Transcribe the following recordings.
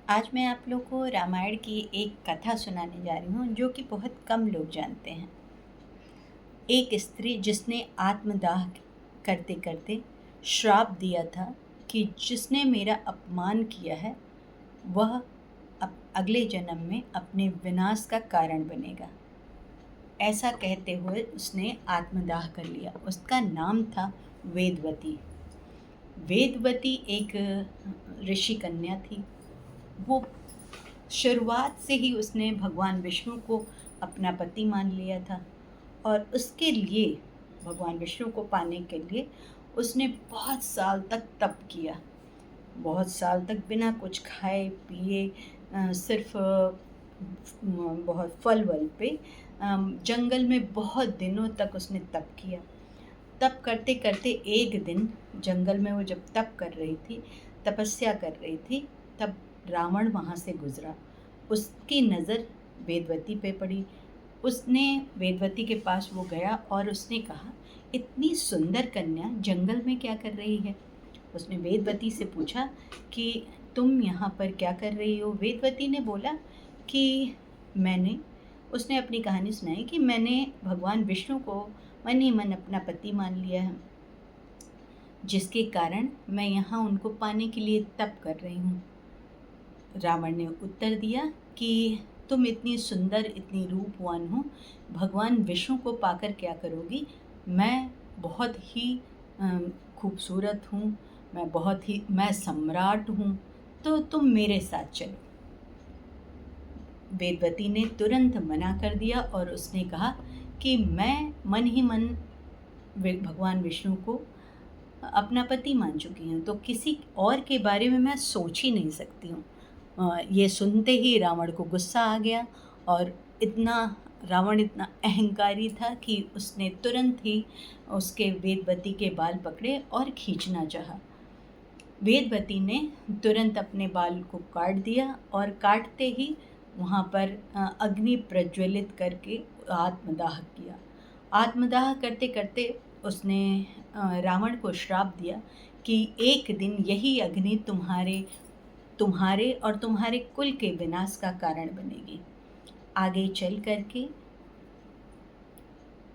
आज मैं आप लोग को रामायण की एक कथा सुनाने जा रही हूँ जो कि बहुत कम लोग जानते हैं। एक स्त्री जिसने आत्मदाह करते करते श्राप दिया था कि जिसने मेरा अपमान किया है वह अगले जन्म में अपने विनाश का कारण बनेगा। ऐसा कहते हुए उसने आत्मदाह कर लिया। उसका नाम था वेदवती। वेदवती एक ऋषि कन्या थी। वो शुरुआत से ही उसने भगवान विष्णु को अपना पति मान लिया था और उसके लिए भगवान विष्णु को पाने के लिए उसने बहुत साल तक तप किया। बहुत साल तक बिना कुछ खाए पिए सिर्फ बहुत फल वल पे जंगल में बहुत दिनों तक उसने तप किया। तप करते करते एक दिन जंगल में वो जब तप कर रही थी, तपस्या कर रही थी, तब रावण वहाँ से गुजरा। उसकी नज़र वेदवती पे पड़ी। उसने वेदवती के पास वो गया और उसने कहा, इतनी सुंदर कन्या जंगल में क्या कर रही है? उसने वेदवती से पूछा कि तुम यहाँ पर क्या कर रही हो? वेदवती ने बोला कि उसने अपनी कहानी सुनाई कि मैंने भगवान विष्णु को मन ही मन अपना पति मान लिया है, जिसके कारण मैं यहाँ उनको पाने के लिए तप कर रही हूँ। रावण ने उत्तर दिया कि तुम इतनी सुंदर, इतनी रूपवान हो, भगवान विष्णु को पाकर क्या करोगी? मैं बहुत ही खूबसूरत हूँ, मैं सम्राट हूँ, तो तुम मेरे साथ चलो। वेदवती ने तुरंत मना कर दिया और उसने कहा कि मैं मन ही मन भगवान विष्णु को अपना पति मान चुकी हूँ, तो किसी और के बारे में मैं सोच ही नहीं सकती हूँ। ये सुनते ही रावण को गुस्सा आ गया और रावण इतना अहंकारी था कि उसने तुरंत ही उसके वेदवती के बाल पकड़े और खींचना चाहा। वेदवती ने तुरंत अपने बाल को काट दिया और काटते ही वहाँ पर अग्नि प्रज्वलित करके आत्मदाह किया। आत्मदाह करते करते उसने रावण को श्राप दिया कि एक दिन यही अग्नि तुम्हारे और तुम्हारे कुल के विनाश का कारण बनेगी। आगे चल करके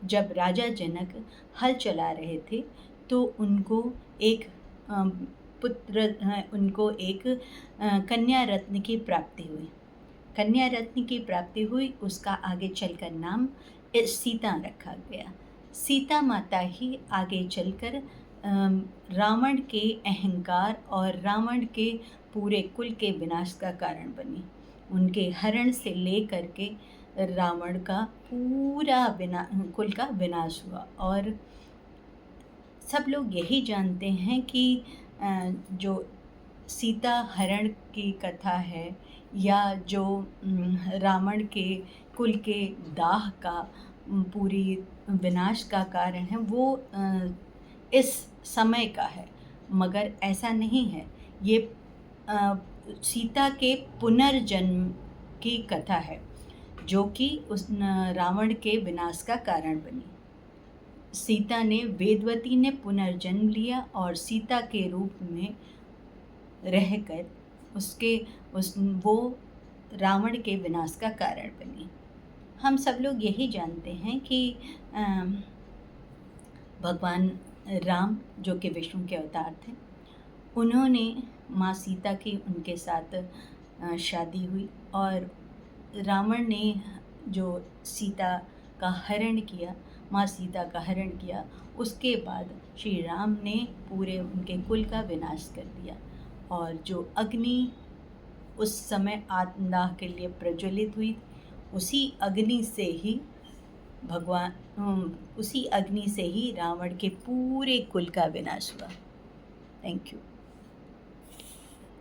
जब राजा जनक हल चला रहे थे तो उनको एक कन्या रत्न की प्राप्ति हुई। कन्या रत्न की प्राप्ति हुई, उसका आगे चलकर नाम सीता रखा गया। सीता माता ही आगे चलकर रावण के अहंकार और रावण के पूरे कुल के विनाश का कारण बनी। उनके हरण से लेकर के रावण का पूरा कुल का विनाश हुआ। और सब लोग यही जानते हैं कि जो सीता हरण की कथा है या जो रावण के कुल के दाह का पूरी विनाश का कारण है, वो इस समय का है, मगर ऐसा नहीं है। ये सीता के पुनर्जन्म की कथा है जो कि उस रावण के विनाश का कारण बनी। वेदवती ने पुनर्जन्म लिया और सीता के रूप में रहकर वो रावण के विनाश का कारण बनी। हम सब लोग यही जानते हैं कि भगवान राम जो कि विष्णु के अवतार थे, उन्होंने माँ सीता की उनके साथ शादी हुई और रावण ने जो सीता का हरण किया, माँ सीता का हरण किया, उसके बाद श्री राम ने पूरे उनके कुल का विनाश कर दिया। और जो अग्नि उस समय आत्मदाह के लिए प्रज्वलित हुई, उसी अग्नि से ही रावण के पूरे कुल का विनाश हुआ। Thank you.